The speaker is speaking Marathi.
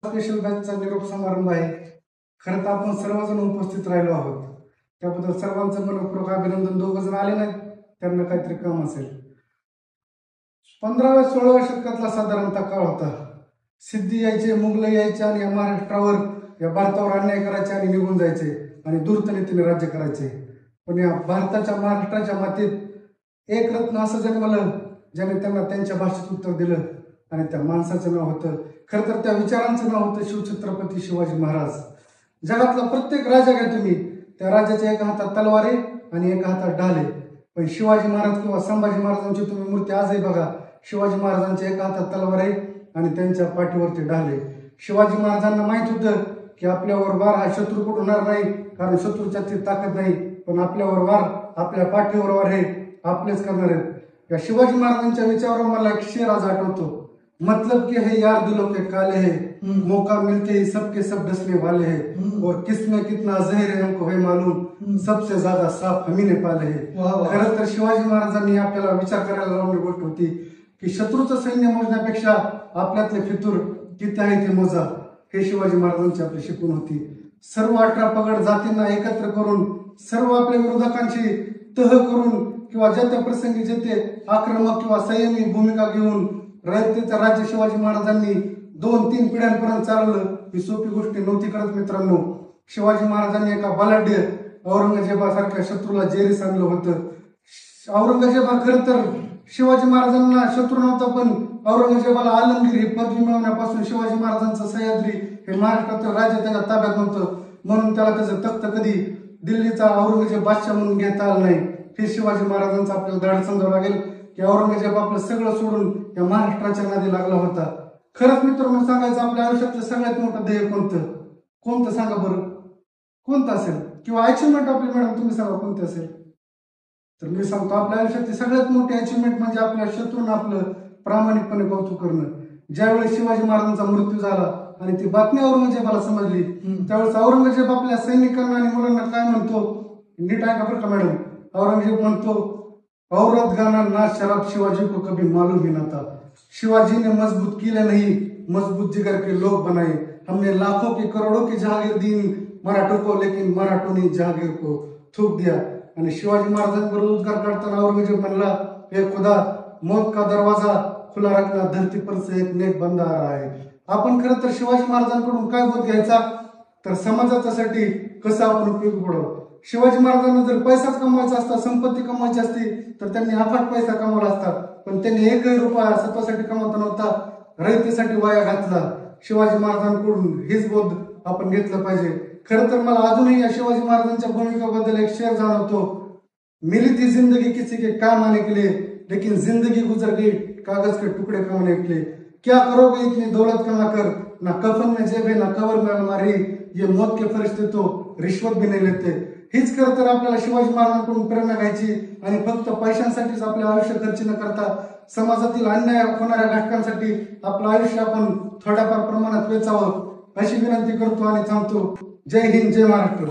स्पेशल बॅचचा निरोप समारंभ आहे। खरं तर आपण सर्वजण उपस्थित राहिलो आहोत, त्याबद्दल सर्वांचं मनपूर्वक अभिनंदन। दोघं जण आले नाहीत, त्यांना काहीतरी काम असेल। 15व्या-16व्या शतकातला साधारणतः काळ होता। सिद्धी यायचे, मुघल यायचे आणि या महाराष्ट्रावर, या भारतावर अन्याय करायचे आणि निघून जायचे आणि धूर्तनीतीने राज्य करायचे। पण या भारताच्या, महाराष्ट्राच्या मातीत एक रत्न असं जन्मलं ज्याने त्यांना त्यांच्या भाषेत उत्तर दिलं आणि त्या माणसाचं नाव होतं, खरं तर त्या विचारांचं नाव होतं शिवछत्रपती शिवाजी महाराज। जगातला प्रत्येक राजा घ्या तुम्ही, त्या राजाच्या एका हातात तलवार आहे आणि एका हातात ढाल आहे। पण शिवाजी महाराज किंवा संभाजी महाराजांची तुम्ही मूर्ती आजही बघा, शिवाजी महाराजांच्या एका हातात तलवार आहे आणि त्यांच्या पाठीवरती ढाल आहे। शिवाजी महाराजांना माहित होतं की आपल्यावर वार हा शत्रू कुठून होणार नाही, कारण शत्रूच्या ती ताकद नाही, पण आपल्यावर वार, आपल्या पाठीवर वार हे आपलेच करणार आहेत। या शिवाजी महाराजांच्या विचारावर मला एक शेर आज आठवतो, मतलब के है यार दिलों के काले हैं, मौका मिलते ही सबके सब डसने वाले हैं, और किसमें कितना जहर है हमको है मालूम, सबसे ज्यादा साफ हमी ने पाले हैं। खरं तर शिवाजी महाराजांनी आपल्याला विचार करायला लावणारी गोष्ट होती की शत्रूचं सैन्य मोजण्यापेक्षा आपल्यातले फितूर किती आहे ते मोजा, हे शिवाजी महाराजांची आपली शिकवण होती। सर्व 18 पगड जातींना एकत्र करून, सर्व आपल्या विरोधकांची तह करून किंवा ज्या त्या प्रसंगी जेथे आक्रमक किंवा संयमी भूमिका घेऊन रयतेचं राज्य शिवाजी महाराजांनी 2-3 पिढ्यांपर्यंत चालवलं। ही सोपी गोष्टी नव्हती करत मित्रांनो। शिवाजी महाराजांनी एका बलाढ्य औरंगजेबासारख्या शत्रूला जेरीस आणलं होतं। औरंगजेबा खरं तर शिवाजी महाराजांना शत्रू नव्हता, पण औरंगजेबाला आलमगीर ही पदवी मिळवण्यापासून शिवाजी महाराजांचं सह्याद्री हे महाराष्ट्रातील राज्य त्याच्या ताब्यात नव्हतं, म्हणून त्याला त्याचं तख्त कधी दिल्लीचा औरंगजेब बादशाह म्हणून घेता आलं नाही। हे शिवाजी महाराजांचं आपल्याला धड समजावं लागेल की औरंगजेब आपलं सगळं सोडून या महाराष्ट्राच्या नादी लागला होता। खरंच मित्रांनो सांगायचं, आपल्या आयुष्यातलं सगळ्यात मोठं ध्येय कोणतं सांगा बरं, कोणतं असेल? किंवा अचिव्हमेंट आपली मॅडम तुम्ही सांगा कोणती असेल? तर मी सांगतो, आपल्या आयुष्यातली सगळ्यात मोठी अचिव्हमेंट म्हणजे आपल्या शत्रूंना आपलं प्रामाणिकपणे कौतुक करणं। ज्यावेळेस शिवाजी महाराजांचा मृत्यू झाला आणि ती बातमी औरंगजेबाला समजली, त्यावेळेस औरंगजेब आपल्या सैनिकांना आणि मुलांना काय म्हणतो, नीट ऐका बरं का मॅडम। औरंगजेब म्हणतो, औरत गाना ना शराब शिवाजी को कभी मालूम ही ना था, शिवाजी ने मजबूत किले नहीं, मजबूत जिगर के लोग बनाए, हमने लाखों की करोड़ों की जहागीर दी मराठों को, लेकिन मराठों ने जहागीर को थूक दिया। आणि शिवाजी महाराजांबरोबर उद्गार काढताना औरंगजेब म्हणला, हे खुदा, मौत का दरवाजा खुला रखना, धरती पर से एक नेक बंदा आ रहा है। आपण खरं तर शिवाजी महाराजांकडून काय बोध घ्यायचा, तर समाजासाठी कसं आपण उपयोगी पडावं। शिवाजी महाराजांना जर पैसाच कमवायचा असता, संपत्ती कमवायची असती, तर त्यांनी अफाट पैसा कमवला असता, पण त्यांनी एकही रुपया स्वतःसाठी कमवता नव्हता, रयतेसाठी वाया घातला। शिवाजी महाराजांकडून हेच बोध आपण घेतलं पाहिजे। खरं तर मला अजूनही या शिवाजी महाराजांच्या भूमिकेबद्दल एक शेर जाणवतो, मिली थी जिंदगी किसी के काम आने के लिए, लेकिन जिंदगी गुजर गई कागज के टुकड़े कमाने के लिए, क्या करोगे इतनी दौलत कमाकर, ना कफन में जेब है ना कबर में अलमारी, ये मौत के फरिश्ते तो रिश्वत भी नहीं लेते। हीच खरं तर आपल्याला शिवाजी महाराजांकडून प्रेरणा घ्यायची आणि फक्त पैशांसाठीच आपले आयुष्य खर्च न करता समाजातील अन्याय होणाऱ्या घटकांसाठी आपलं आयुष्य आपण थोड्याफार प्रमाणात वेचावं, अशी विनंती करतो आणि थांबतो। जय हिंद, जय महाराष्ट्र।